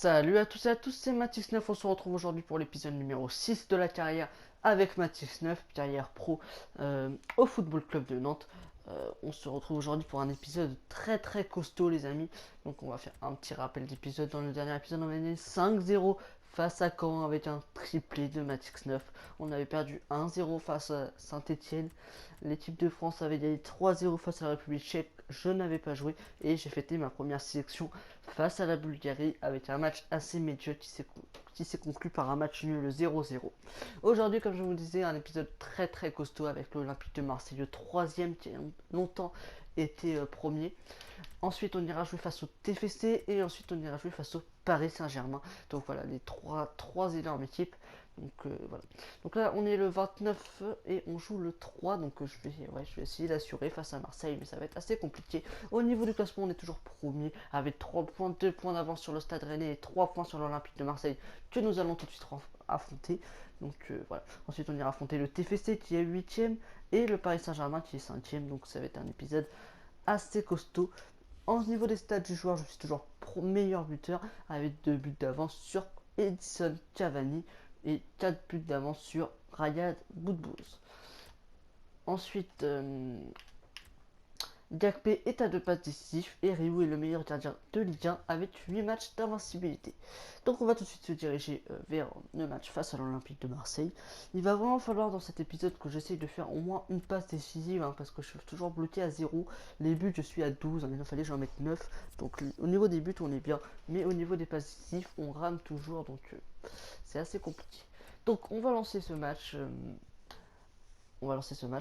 Salut à tous et à tous, c'est Matix9. On se retrouve aujourd'hui pour l'épisode numéro 6 de la carrière avec Matix9, carrière pro au Football Club de Nantes. On se retrouve aujourd'hui pour un épisode très costaud, les amis. Donc, on va faire un petit rappel d'épisode. Dans le dernier épisode, on avait gagné 5-0 face à Caen avec un triplé de Matix9. On avait perdu 1-0 face à Saint-Etienne. L'équipe de France avait gagné 3-0 face à la République tchèque. Je n'avais pas joué et j'ai fêté ma première sélection face à la Bulgarie avec un match assez médiocre qui s'est conclu par un match nul 0-0. Aujourd'hui, comme je vous disais, un épisode très costaud avec l'Olympique de Marseille, le troisième qui a longtemps été premier. Ensuite, on ira jouer face au TFC et ensuite on ira jouer face au Paris Saint-Germain. Donc voilà, les trois énormes équipes. Voilà. Donc là, on est le 29 et on joue le 3. Donc je vais essayer d'assurer face à Marseille, mais ça va être assez compliqué. Au niveau du classement, on est toujours premier avec 3 points, 2 points d'avance sur le Stade Rennais et 3 points sur l'Olympique de Marseille que nous allons tout de suite affronter. Voilà. Ensuite, on ira affronter le TFC qui est 8ème et le Paris Saint-Germain qui est 5ème. Donc ça va être un épisode assez costaud. Au niveau des stats du joueur, je suis toujours meilleur buteur avec 2 buts d'avance sur Edison Cavani et 4 buts d'avance sur Rayad Boudbouz. Ensuite, Gakpé est à 2 passes décisives et Ryu est le meilleur gardien de Ligue 1 avec 8 matchs d'invincibilité. Donc on va tout de suite se diriger vers le match face à l'Olympique de Marseille. Il va vraiment falloir dans cet épisode que j'essaye de faire au moins une passe décisive parce que je suis toujours bloqué à 0. Les buts je suis à 12, il fallait que j'en mette 9. Donc au niveau des buts on est bien, mais au niveau des passes décisives on rame toujours, donc c'est assez compliqué. Donc on va lancer ce match.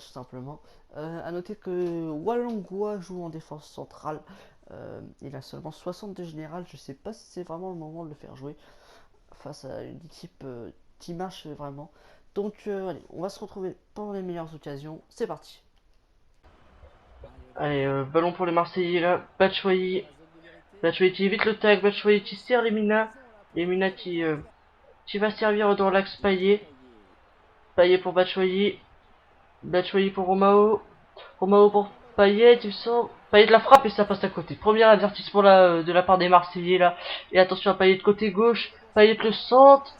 Simplement. A noter que Walangua joue en défense centrale. Il a seulement 62 général. Je sais pas si c'est vraiment le moment de le faire jouer face à une équipe qui marche vraiment. Donc allez, on va se retrouver pendant les meilleures occasions. C'est parti. Allez, ballon pour les Marseillais là. Batshuayi. Batshuayi qui évite le tag. Batshuayi qui sert Lemina. Lemina qui va servir dans l'axe Payet. Payet pour Batshuayi. Batshuayi pour Romao. Romao pour Payet, il sort. Payet la frappe et ça passe à côté. Premier avertissement là, de la part des Marseillais là. Et attention à Payet de côté gauche. Payet le centre.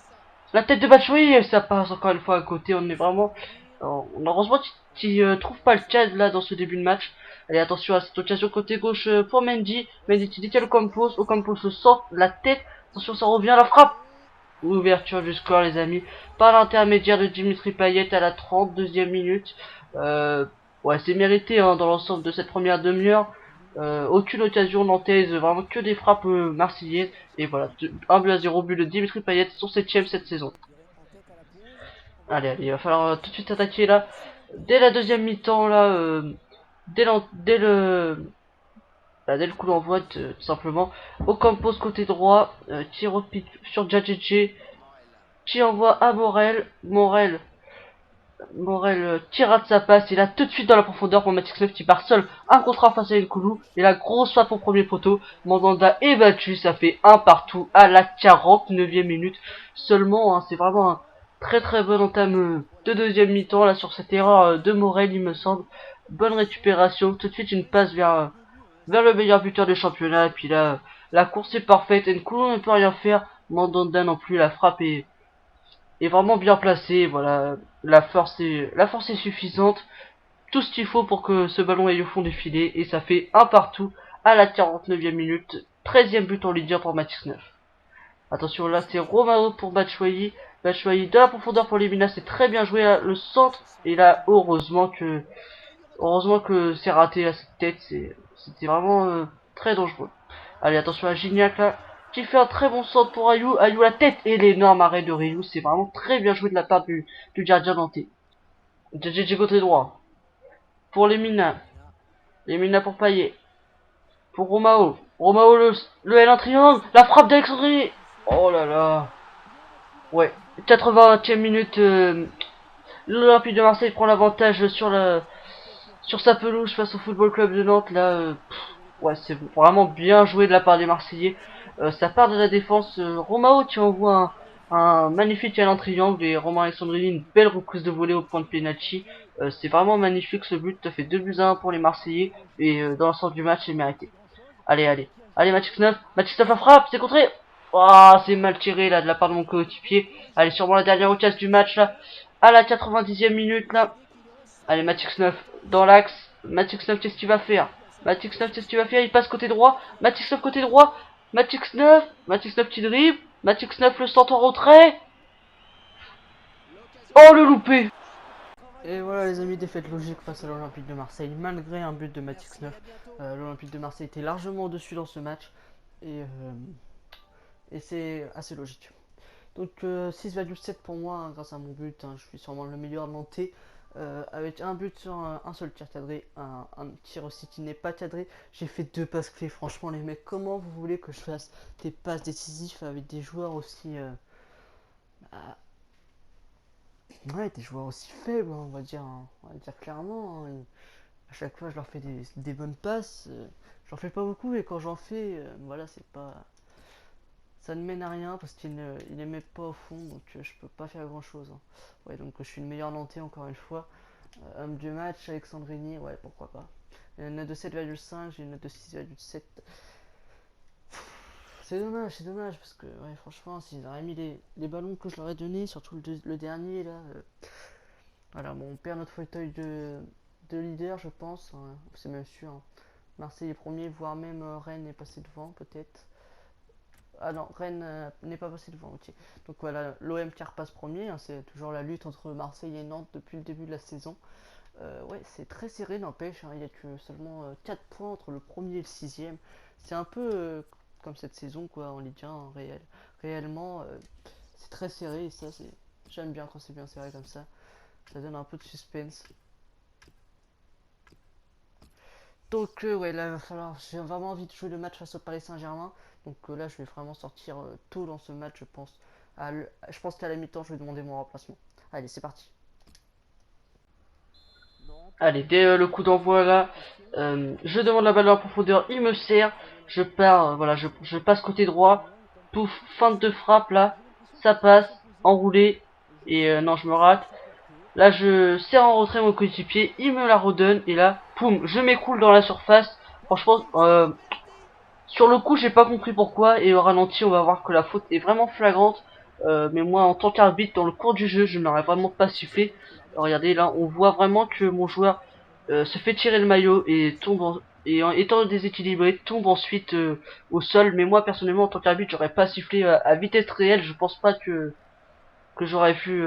La tête de Batshuayi et ça passe encore une fois à côté. On est vraiment... heureusement qu'il trouve pas le cadre là dans ce début de match. Allez, attention à cette occasion côté gauche pour Mendy. Mendy qui détient le Campos. Au Campos se sort la tête. Attention, ça revient, la frappe. Ouverture du score les amis. Par l'intermédiaire de Dimitri Payet à la 32e minute. Ouais, c'est mérité dans l'ensemble de cette première demi-heure. Aucune occasion nantaise, vraiment que des frappes marseillaises. Et voilà, 1-0 but de Dimitri Payet, son 7ème cette saison. Allez, il va falloir tout de suite attaquer là. Dès la deuxième mi-temps là, dès le coup d'envoi tout simplement. Ocampos côté droit, tir au pic sur Djadjedje, qui envoie à Morel tire de sa passe, il a tout de suite dans la profondeur pour Matix9 qui part seul, un contre un face à Nkoulou, et la grosse frappe au premier poteau. Mandanda est battu, ça fait un partout à la 49e minute seulement, c'est vraiment un très bonne entame de deuxième mi-temps là sur cette erreur de Morel il me semble. Bonne récupération, tout de suite une passe vers le meilleur buteur du championnat, et puis là la course est parfaite, Nkoulou ne peut rien faire, Mandanda non plus, la frappe est vraiment bien placée, voilà, la force est suffisante, tout ce qu'il faut pour que ce ballon aille au fond du filet, et ça fait un partout à la 49e minute, 13e but en Ligue 1 pour Matix9. Attention là c'est Romao pour Batshuayi, Batshuayi de la profondeur pour Lemina, c'est très bien joué là, le centre, et là heureusement que c'est raté à cette tête, c'était vraiment très dangereux. Allez, attention à Gignac là, qui fait un très bon centre pour Ayou. Ayou la tête et l'énorme arrêt de Ryu. C'est vraiment très bien joué de la part du gardien nantais. JJ côté droit. Pour Lemina. Lemina pour Payet. Pour Romao. Romao le L en triangle. La frappe d'Alexandrie. Oh là là. Ouais. 80e minute. L'Olympique de Marseille prend l'avantage sur sa pelouse face au Football Club de Nantes. Là, ouais, c'est vraiment bien joué de la part des Marseillais. Ça part de la défense. Romao qui envoie un magnifique talent triangle et Romain Alexandrini une belle reprise de volée au point de penalty. C'est vraiment magnifique ce but. Ça fait 2 buts à 1 pour les Marseillais et dans l'ensemble du match c'est mérité. Allez, Matix 9 la frappe, c'est contré. Oh, c'est mal tiré là de la part de mon coéquipier. Allez, sûrement la dernière occasion du match là. À la 90e minute là. Allez, Matix 9 dans l'axe. Matix 9, qu'est-ce qu'il va faire? Matix 9, qu'est-ce qu'il va faire? Il passe côté droit. Matix 9 côté droit. Matix 9. Matix 9 qui dribble. Matix 9 le centre en retrait. Oh, le loupé! Et voilà les amis, défaite logique face à l'Olympique de Marseille. Malgré un but de Matix 9, l'Olympique de Marseille était largement au-dessus dans ce match. Et, euh, et c'est assez logique. Donc 6,7 pour moi hein, grâce à mon but. Hein, je suis sûrement le meilleur nantais. Avec un but sur un seul tir cadré, un tir aussi qui n'est pas cadré. J'ai fait 2 passes clés. Franchement les mecs, comment vous voulez que je fasse des passes décisives avec des joueurs aussi... Bah, ouais, des joueurs aussi faibles, hein, on va dire clairement. Hein. À chaque fois je leur fais des bonnes passes. J'en fais pas beaucoup et quand j'en fais, voilà, c'est pas... Ça ne mène à rien parce qu'il ne met pas au fond, donc je peux pas faire grand chose. Hein. Ouais, donc je suis le meilleur nantais encore une fois. Homme du match, Alexandrini, ouais, pourquoi pas. J'ai une note de 7,5, j'ai une note de 6,7. C'est dommage parce que, ouais, franchement, s'ils auraient mis les ballons que je leur ai donnés, surtout le dernier là, voilà, bon, on perd notre fauteuil de leader, je pense, hein, c'est même sûr. Hein. Marseille est premier, voire même Rennes est passé devant, peut-être. Ah non, Rennes n'est pas passé devant, ok. Donc voilà, l'OM qui repasse premier, hein, c'est toujours la lutte entre Marseille et Nantes depuis le début de la saison. Ouais, c'est très serré, n'empêche, hein, il n'y a que seulement 4 points entre le premier et le sixième. C'est un peu comme cette saison, quoi, en Ligue 1, hein, réellement, c'est très serré, et ça, j'aime bien quand c'est bien serré comme ça donne un peu de suspense. Donc ouais, là il va falloir, j'ai vraiment envie de jouer le match face au Paris Saint-Germain. Donc là je vais vraiment sortir tôt dans ce match, je pense. Je pense qu'à la mi-temps je vais demander mon remplacement. Allez, c'est parti. Allez, dès le coup d'envoi là, je demande la balle en profondeur, il me sert. Je pars, voilà, je passe côté droit. Pouf, feinte de frappe là, ça passe, enroulé. Et non, je me rate. Là, je serre en retrait mon coéquipier, il me la redonne. Et là, poum, je m'écroule dans la surface. Franchement, sur le coup, j'ai pas compris pourquoi, et au ralenti, on va voir que la faute est vraiment flagrante. Mais moi, en tant qu'arbitre, dans le cours du jeu, je n'aurais vraiment pas sifflé. Regardez, là, on voit vraiment que mon joueur se fait tirer le maillot et et en étant déséquilibré, tombe ensuite au sol. Mais moi, personnellement, en tant qu'arbitre, j'aurais pas sifflé à vitesse réelle. Je pense pas que j'aurais vu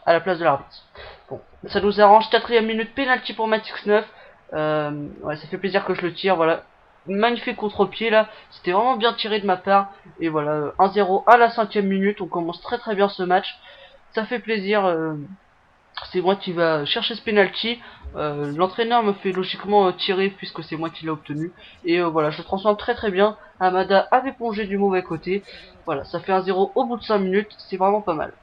à la place de l'arbitre. Bon, ça nous arrange. 4ème minute, penalty pour Matix 9. Ouais, ça fait plaisir que je le tire, voilà. Magnifique contre-pied là, c'était vraiment bien tiré de ma part. Et voilà, 1-0 à la 5ème minute, on commence très très bien ce match. Ça fait plaisir, c'est moi qui va chercher ce penalty. L'entraîneur me fait logiquement tirer puisque c'est moi qui l'ai obtenu. Et voilà, je le transforme très très bien. Amada avait plongé du mauvais côté. Voilà, ça fait 1-0 au bout de 5 minutes, c'est vraiment pas mal.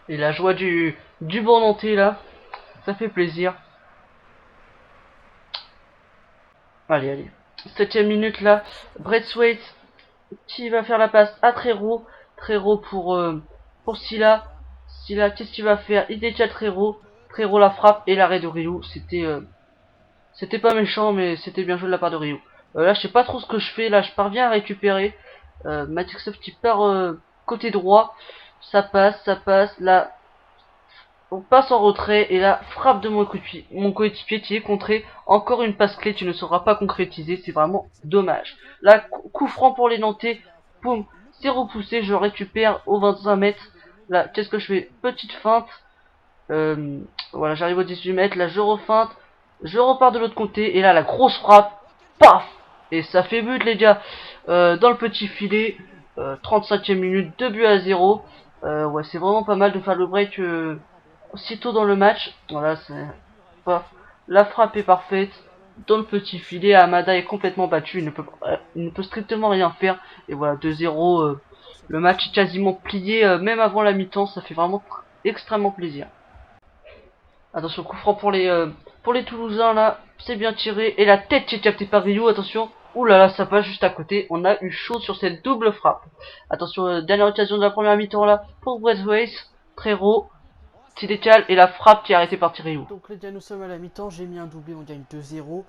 Et la joie du bon Nantais là, ça fait plaisir. Allez, allez. 7ème minute là, Braithwaite qui va faire la passe à Trero. Trero pour Silla. Silla, qu'est-ce qu'il va faire? Il décale Trero. Trero la frappe et l'arrêt de Ryu. C'était pas méchant, mais c'était bien joué de la part de Ryu. Là, je sais pas trop ce que je fais. Là, je parviens à récupérer. Matixov qui part côté droit. Ça passe, ça passe. Là, on passe en retrait et la frappe de mon coéquipier qui est contré. Encore une passe clé qui ne sera pas concrétisée. C'est vraiment dommage. Là, coup franc pour les Nantais. Boum, c'est repoussé. Je récupère au 25 mètres. Là, qu'est-ce que je fais? Petite feinte. Voilà, j'arrive au 18 mètres. Là, je refeinte. Je repars de l'autre côté. Et là, la grosse frappe. Paf! Et ça fait but, les gars. Dans le petit filet. 35ème minute. 2-0. Ouais, c'est vraiment pas mal de faire le break aussitôt dans le match. Voilà, c'est pas. La frappe est parfaite. Dans le petit filet, Amada est complètement battu. Il ne peut strictement rien faire. Et voilà, 2-0. Le match est quasiment plié. Même avant la mi-temps, ça fait vraiment extrêmement plaisir. Attention, coup franc pour les Toulousains là. C'est bien tiré. Et la tête qui est captée par Ryu. Attention. Ouh là là, ça passe juste à côté. On a eu chaud sur cette double frappe. Attention, dernière occasion de la première mi-temps là. Pour Braithwaite. Trero. Tidetial et la frappe qui est arrêtée par Thierry. Donc les gars, nous sommes à la mi-temps, j'ai mis un doublé, on gagne 2-0.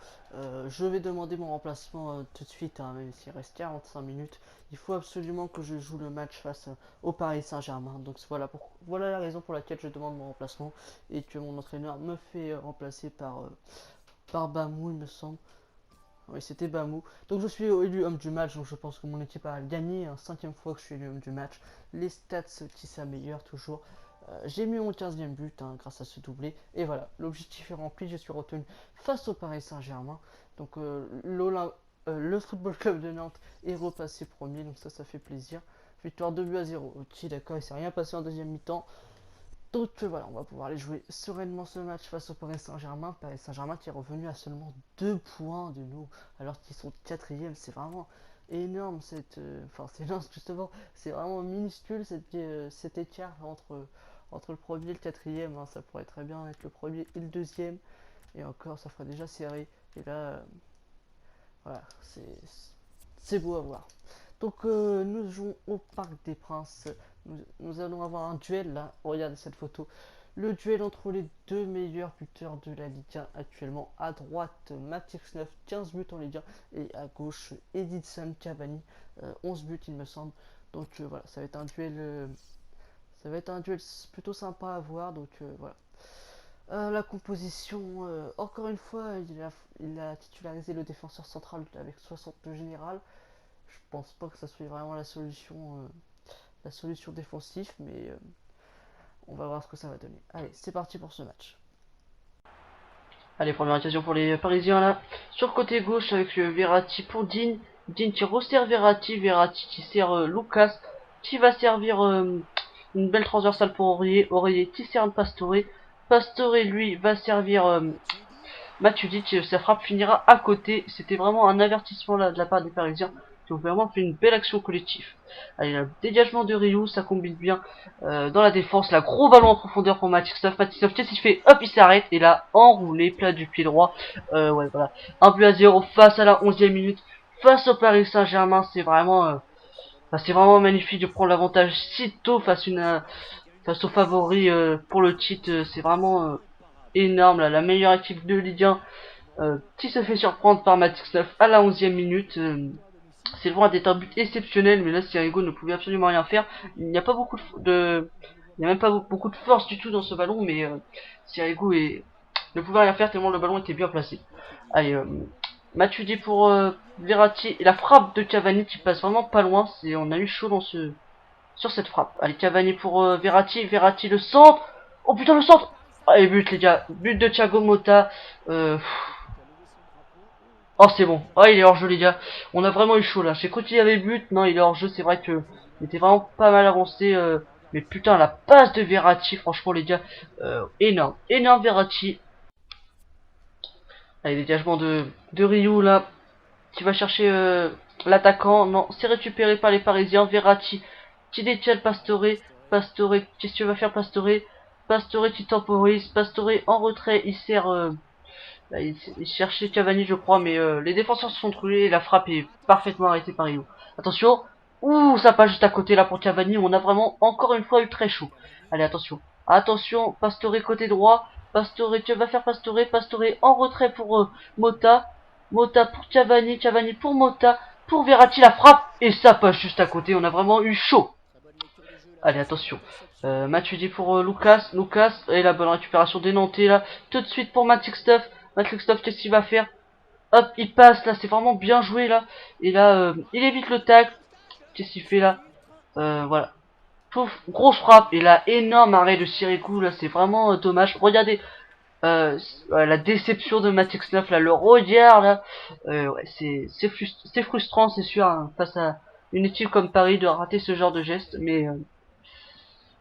Je vais demander mon remplacement tout de suite, hein, même s'il reste 45 minutes. Il faut absolument que je joue le match face au Paris Saint-Germain. Donc voilà la raison pour laquelle je demande mon remplacement et que mon entraîneur me fait remplacer par Bamou, il me semble. Oui, c'était Bamou. Donc je suis élu homme du match, donc je pense que mon équipe a gagné. 5e fois que je suis élu homme du match. Les stats qui s'améliorent toujours. J'ai mis mon 15e but grâce à ce doublé. Et voilà, l'objectif est rempli. Je suis retenu face au Paris Saint-Germain. Donc le Football Club de Nantes est repassé premier. Donc ça fait plaisir. Victoire 2-0. Ok, d'accord, il s'est rien passé en deuxième mi-temps. Donc voilà, on va pouvoir aller jouer sereinement ce match face au Paris Saint-Germain. Paris Saint-Germain qui est revenu à seulement 2 points de nous, alors qu'ils sont 4e. C'est vraiment énorme c'est énorme justement, c'est vraiment minuscule cet écart entre le premier et le 4e. Ça pourrait très bien être le premier et le deuxième. Et encore, ça ferait déjà serré. Et là, voilà, c'est beau à voir. Donc nous jouons au Parc des Princes. Nous allons avoir un duel là. Regardez cette photo. Le duel entre les deux meilleurs buteurs de la Ligue 1 actuellement. À droite, Matix 9, 15 buts en Ligue 1. Et à gauche, Edinson Cavani, 11 buts il me semble. Donc voilà, ça va être un duel plutôt sympa à voir. Donc voilà. La composition, encore une fois, il a titularisé le défenseur central avec 62 général. Je pense pas que ça soit vraiment la solution défensive, mais on va voir ce que ça va donner. Allez, c'est parti pour ce match. Allez, première occasion pour les Parisiens là. Sur le côté gauche avec Verratti pour Digne. Digne qui resserre Verratti. Verratti qui sert Lucas. Qui va servir une belle transversale pour Aurier. Aurier qui sert Pastore. Pastore lui va servir Matuidi. Sa frappe finira à côté. C'était vraiment un avertissement là, de la part des Parisiens qui ont vraiment fait une belle action collective. Allez, le dégagement de Ryu, ça combine bien dans la défense. La gros ballon en profondeur pour Matixov. Matixov, qu'est-ce qu'il fait? Hop, il s'arrête. Et là, enroulé, plat du pied droit. Ouais, voilà. 1-0 face à la 11e minute. Face au Paris Saint-Germain, c'est vraiment magnifique de prendre l'avantage si tôt face aux favoris pour le titre. C'est vraiment énorme. Là, la meilleure équipe de Ligue 1 qui se fait surprendre par Matixov à la 11e minute. C'est loin d'être un but exceptionnel, mais là Sirigu ne pouvait absolument rien faire. Il n'y a pas beaucoup il n'y a même pas beaucoup de force du tout dans ce ballon, mais Sirigu ne pouvait rien faire tellement le ballon était bien placé. Allez, Matuidi pour Verratti et la frappe de Cavani qui passe vraiment pas loin. On a eu chaud sur cette frappe. Allez, Cavani pour Verratti, Verratti le centre. Oh putain le centre. Allez, but les gars, but de Thiago Motta. Oh c'est bon, oh il est hors jeu les gars, on a vraiment eu chaud là, j'ai cru qu'il y avait but, non il est hors jeu, c'est vrai que il était vraiment pas mal avancé, mais putain la passe de Verratti, franchement les gars, énorme, énorme Verratti. Allez dégagement de Ryu là, qui va chercher l'attaquant, non c'est récupéré par les Parisiens, Verratti qui détient Pastore, Pastore, qu'est-ce que tu vas faire Pastore, Pastore qui temporise, Pastore en retrait, il sert... Là, il cherchait Cavani, je crois, mais les défenseurs se sont trouvés et la frappe est parfaitement arrêtée par Rio. Attention, ouh, ça passe juste à côté là pour Cavani. On a vraiment encore une fois eu très chaud. Allez, attention, attention, Pastore côté droit. Pastore, tu vas faire Pastore, Pastore en retrait pour Motta. Motta pour Cavani, Cavani pour Motta, pour Verratti la frappe et ça passe juste à côté. On a vraiment eu chaud. Allez, attention. Matuidi pour Lucas. Lucas. Et la bonne récupération des Nantais là. Tout de suite pour Matixtov. Matixtov, qu'est-ce qu'il va faire? Hop, il passe là. C'est vraiment bien joué là. Et là, il évite le tacle. Qu'est-ce qu'il fait là? Voilà. Pouf, grosse frappe. Et là, énorme arrêt de Sirigu là. C'est vraiment dommage. Regardez. La déception de Matixtov là. Le regard là. Ouais, c'est frustrant, c'est sûr. Hein, face à une équipe comme Paris de rater ce genre de geste.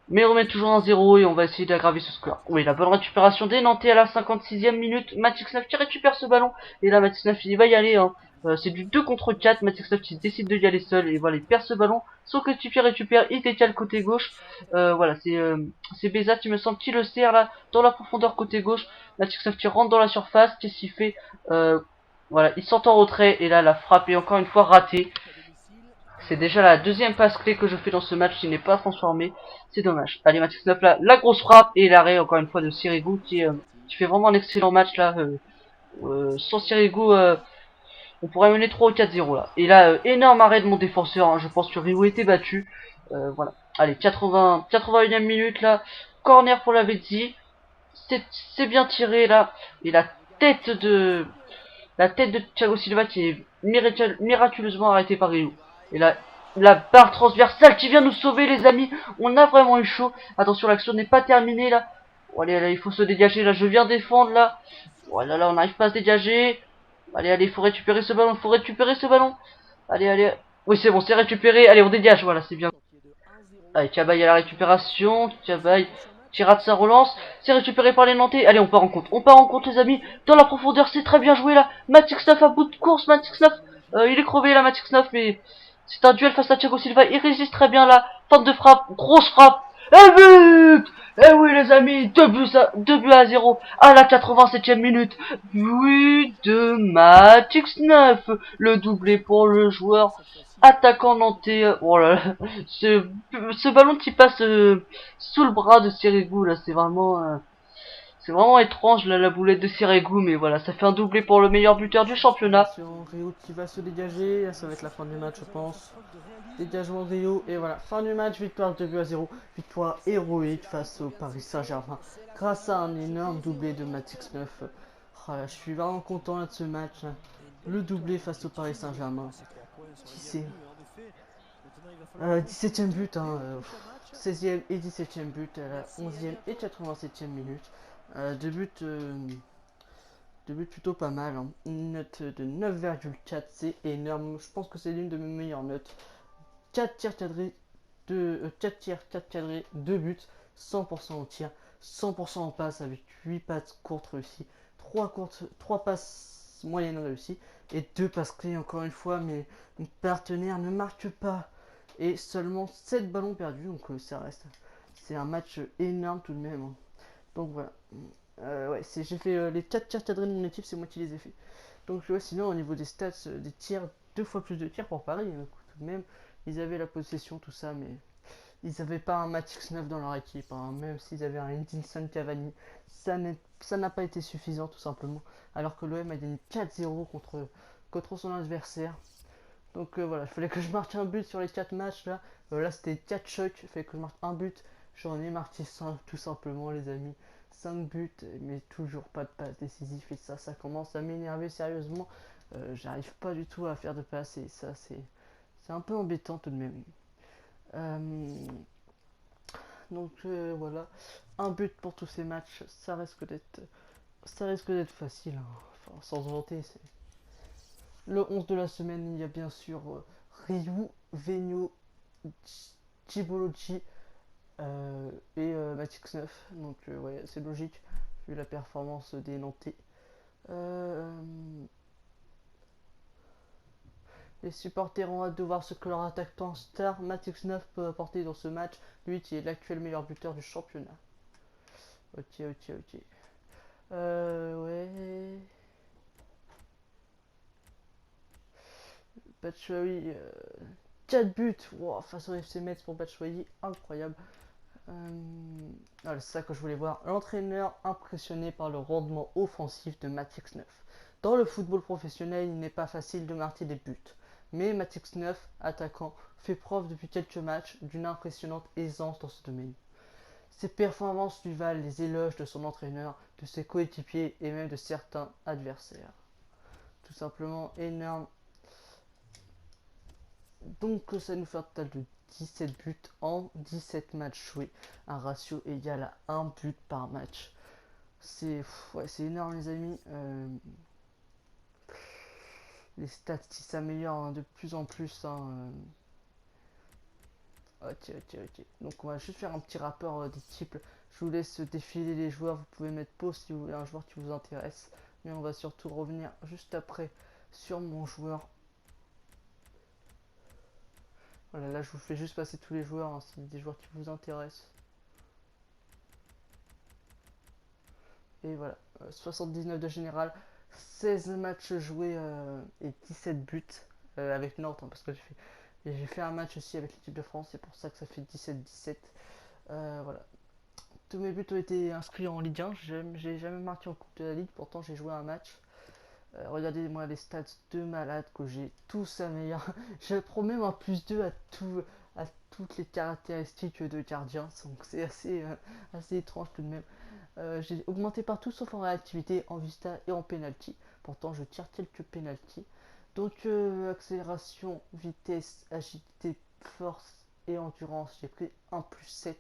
Mais on met toujours un 0 et on va essayer d'aggraver ce score. Oui, la bonne récupération des Nantais à la 56e minute. Matix9 qui récupère ce ballon. Et là, Matix9 il va y aller. Hein. C'est du 2 contre 4. Matix9 qui décide de y aller seul. Et voilà, il perd ce ballon. Son coéquipier récupère. Il décale côté gauche. Voilà, c'est Bézat, il me semble, qui le sert là. Dans la profondeur côté gauche. Matix9 qui rentre dans la surface. Qu'est-ce qu'il fait? Voilà, il s'entend en retrait. Et là, la frappe est encore une fois ratée. C'est déjà la deuxième passe clé que je fais dans ce match qui n'est pas transformé. C'est dommage. Allez, Matix 9 là, la grosse frappe et l'arrêt encore une fois de Sirigu qui fait vraiment un excellent match là. Sans Sirigu, on pourrait mener 3 ou 4-0 là. Et là, énorme arrêt de mon défenseur. Hein. Je pense que Ryu était battu. Voilà. Allez, 81e minute là. Corner pour la Vezzi. C'est bien tiré là. Et tête de la tête de Thiago Silva qui est miraculeusement arrêtée par Ryu. Et là, la barre transversale qui vient nous sauver, les amis. On a vraiment eu chaud. Attention, l'action n'est pas terminée là. Oh, allez, là, il faut se dégager. Là, je viens défendre là. Voilà, oh là, on n'arrive pas à se dégager. Allez, allez, faut récupérer ce ballon. Faut récupérer ce ballon. Allez, allez. Oui, c'est bon, c'est récupéré. Allez, on dégage. Voilà, c'est bien. Allez, Cabaye à la récupération. Cabaye qui rate sa relance. C'est récupéré par les Nantais. Allez, on part en compte. On part en compte, les amis. Dans la profondeur, c'est très bien joué là. Matix 9 à bout de course. Matix 9. Il est crevé là, Matix 9. Mais c'est un duel face à Thiago Silva. Il résiste très bien là. Tente de frappe. Grosse frappe. Et but. Eh oui, les amis. 2 buts à 0. À la 87e minute. But de Matix 9. Le doublé pour le joueur attaquant nantais. Oh là là, ce ballon qui passe sous le bras de Sirigu là, c'est vraiment étrange là, la boulette de Sirigu, mais voilà, ça fait un doublé pour le meilleur buteur du championnat. Attention, Rio qui va se dégager, ça va être la fin du match je pense. Dégagement de Rio et voilà, fin du match, victoire 2 buts à 0, victoire héroïque face au Paris Saint-Germain grâce à un énorme doublé de Matix 9. Oh là, je suis vraiment content là, de ce match, là. Le doublé face au Paris Saint-Germain. Qui c'est 17ème but, hein, 16ème et 17ème but à la 11ème et 87ème minute. Deux buts plutôt pas mal, hein. Une note de 9,4, c'est énorme. Je pense que c'est l'une de mes meilleures notes. 4 tirs cadrés, 4 tirs, 4 cadrés, 2 buts, 100% au tir, 100% en passe avec 8 passes courtes réussies, 3 passes moyennes réussies et 2 passes clés encore une fois, mais mon partenaire ne marque pas. Et seulement 7 ballons perdus, donc c'est un match énorme tout de même, hein. Donc voilà. Ouais, j'ai fait les 4 tirs cadrés de mon équipe, c'est moi qui les ai fait. Donc ouais, sinon au niveau des stats, des tirs, 2 fois plus de tirs pour Paris, hein, tout de même. Ils avaient la possession, tout ça, mais ils n'avaient pas un Matix 9 dans leur équipe, hein. Même s'ils avaient un Edinson Cavani, ça n'a pas été suffisant tout simplement. Alors que l'OM a gagné 4-0 contre son adversaire. Donc voilà, il fallait que je marque un but sur les 4 matchs là. Là c'était 4 chocs, il fallait que je marque un but. J'en ai marqué 5 tout simplement les amis. 5 buts, mais toujours pas de passe décisive. Et ça commence à m'énerver sérieusement. J'arrive pas du tout à faire de passe et ça c'est un peu embêtant tout de même. Donc voilà, un but pour tous ces matchs, ça risque d'être facile, hein. Enfin, sans vanter. Le 11 de la semaine, il y a bien sûr Ryu, Venio, Chibolochi et Matix 9. Donc ouais, c'est logique vu la performance des Nantais. Euh, les supporters ont hâte de voir ce que leur attaquant star Matix 9 peut apporter dans ce match, lui qui est l'actuel meilleur buteur du championnat. Ok. Ouais. Batshuayi, 4 buts, wow, face au FC Metz pour Batshuayi, incroyable. C'est ça que je voulais voir. L'entraîneur impressionné par le rendement offensif de Matix 9. Dans le football professionnel, il n'est pas facile de marquer des buts. Mais Matix 9, attaquant, fait preuve depuis quelques matchs d'une impressionnante aisance dans ce domaine. Ses performances lui valent les éloges de son entraîneur, de ses coéquipiers et même de certains adversaires. Tout simplement énorme. Donc ça nous fait un total de 17 buts en 17 matchs joués. Un ratio égal à 1 but par match. C'est énorme les amis. Les stats qui s'améliorent, hein, de plus en plus, hein. Ok. Donc on va juste faire un petit rapport des types. Je vous laisse défiler les joueurs. Vous pouvez mettre pause si vous voulez un joueur qui vous intéresse. Mais on va surtout revenir juste après sur mon joueur. Voilà, là je vous fais juste passer tous les joueurs, hein, s'il y a des joueurs qui vous intéressent. Et voilà, 79 de général, 16 matchs joués et 17 buts avec Nantes, hein, parce que Et j'ai fait un match aussi avec l'équipe de France, c'est pour ça que ça fait 17-17. Voilà. Tous mes buts ont été inscrits en Ligue 1, j'ai jamais marqué en Coupe de la Ligue, pourtant j'ai joué un match. Regardez-moi les stats de malade que j'ai, tous améliorés. Je prends même un +2 à toutes les caractéristiques de gardien, donc c'est assez étrange tout de même. J'ai augmenté partout sauf en réactivité, en vista et en penalty. Pourtant je tire quelques penalty. Donc accélération, vitesse, agilité, force et endurance, j'ai pris un +7,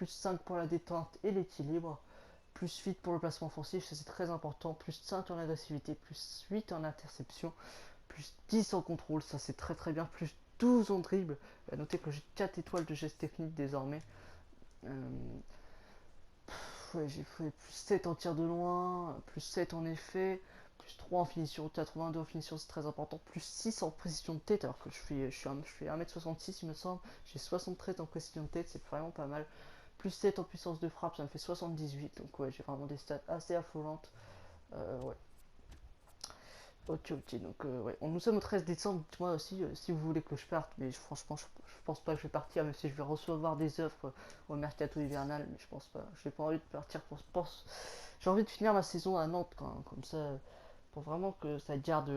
+5 pour la détente et l'équilibre, +8 pour le placement offensif, ça c'est très important, +5 en agressivité, +8 en interception, +10 en contrôle, ça c'est très très bien, +12 en dribble. Notez que j'ai 4 étoiles de geste technique désormais. Euh, Ouais, j'ai fait +7 en tir de loin, +7 en effet, +3 en finition, 82 en finition, c'est très important, +6 en précision de tête, alors que je fais 1m66 il me semble, j'ai 73 en précision de tête, c'est vraiment pas mal. +7 en puissance de frappe, ça me fait 78, donc ouais, j'ai vraiment des stats assez affolantes. Ouais. Ok, donc ouais, nous sommes au 13 décembre, dites-moi aussi si vous voulez que je parte, mais franchement, je pense pas que je vais partir, même si je vais recevoir des offres au mercato hivernal, mais je pense pas, j'ai pas envie de partir j'ai envie de finir ma saison à Nantes, comme ça, pour vraiment que ça garde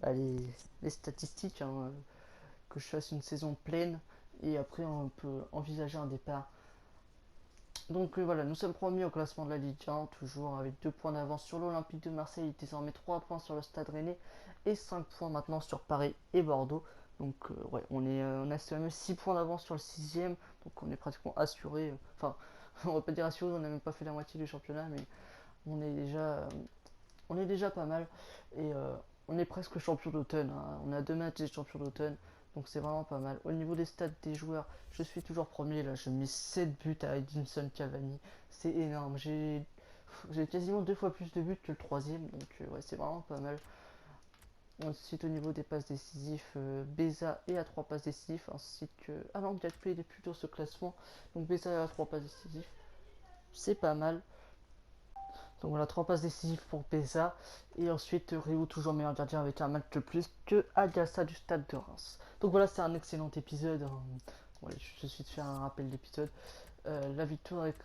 bah, les statistiques, hein, que je fasse une saison pleine, et après on peut envisager un départ. Donc voilà, nous sommes premiers au classement de la Ligue 1, toujours avec 2 points d'avance sur l'Olympique de Marseille, désormais 3 points sur le Stade Rennais et 5 points maintenant sur Paris et Bordeaux. Donc ouais, on a seulement 6 points d'avance sur le 6ème, donc on est pratiquement assuré. Enfin, on va pas dire assuré, on n'a même pas fait la moitié du championnat, mais on est déjà, euh, on est déjà pas mal. Et on est presque champion d'automne, hein. On a 2 matchs des champions d'automne. Donc c'est vraiment pas mal. Au niveau des stats des joueurs, je suis toujours premier. Là, je mets 7 buts à Edinson Cavani. C'est énorme. J'ai quasiment 2 fois plus de buts que le troisième. Donc ouais, c'est vraiment pas mal. Ensuite, au niveau des passes décisives, Beza est à 3 passes décisives. Ainsi que. Ah non, Gatplay est plutôt ce classement. Donc Beza est à 3 passes décisives. C'est pas mal. Donc voilà, 3 passes décisives pour Beza. Et ensuite, Rio, toujours meilleur gardien avec un match de plus que Agassa du stade de Reims. Donc voilà, c'est un excellent épisode, hein. Ouais, je suis de faire un rappel d'épisode. La victoire avec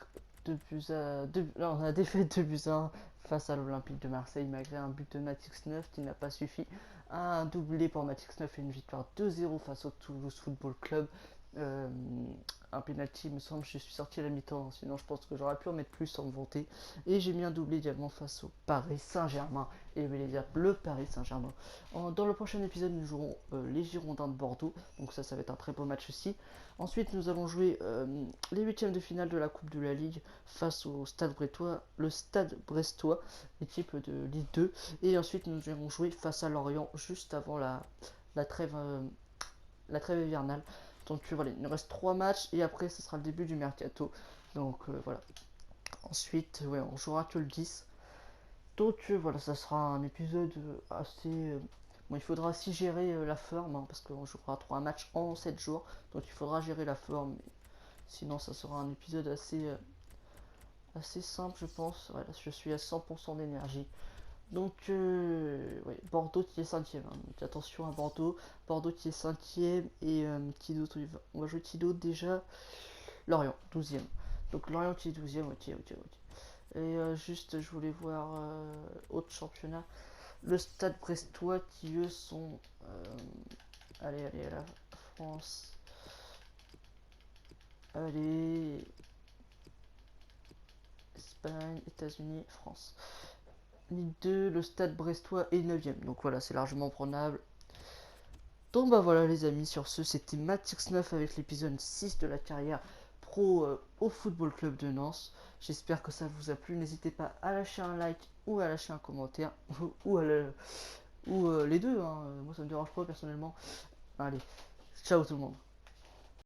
2 buts à. Non, la défaite de buts à 1 face à l'Olympique de Marseille, malgré un but de Matix 9 qui n'a pas suffi. Un doublé pour Matix 9 et une victoire 2-0 face au Toulouse Football Club. Euh, un penalty, il me semble, je suis sorti à la mi-temps, sinon je pense que j'aurais pu en mettre plus sans me vanter. Et j'ai mis un doublé également face au Paris Saint-Germain. Et le Paris Saint-Germain. Dans le prochain épisode, nous jouerons les Girondins de Bordeaux. Donc ça va être un très beau match aussi. Ensuite, nous allons jouer les huitièmes de finale de la Coupe de la Ligue face au Stade Brestois, le Stade Brestois, équipe de Ligue 2. Et ensuite, nous allons jouer face à Lorient juste avant la trêve, la trêve hivernale. Donc voilà, il nous reste 3 matchs et après, ce sera le début du mercato. Donc voilà. Ensuite, ouais, on jouera que le 10. Donc voilà, ça sera un épisode assez. Bon, il faudra aussi gérer la forme, hein, parce qu'on jouera 3 matchs en 7 jours. Donc il faudra gérer la forme. Mais sinon, ça sera un épisode assez simple, je pense. Voilà, je suis à 100% d'énergie. Donc, ouais, Bordeaux qui est 5ème. Hein. Donc attention à Bordeaux. Bordeaux qui est 5ème. Et qui d'autre on va jouer qui d'autre déjà. Lorient, 12ème. Donc Lorient qui est 12ème, ok. Et juste, je voulais voir autre championnat. Le Stade Brestois qui eux sont. Allez, la France. Allez. Espagne, États-Unis, France. Ligue 2, le Stade Brestois est 9ème. Donc voilà, c'est largement prenable. Donc bah voilà les amis, sur ce, c'était Matix 9 avec l'épisode 6 de la carrière pro au Football Club de Nantes. J'espère que ça vous a plu. N'hésitez pas à lâcher un like ou à lâcher un commentaire ou les deux, hein. Moi ça me dérange pas personnellement. Allez, ciao tout le monde.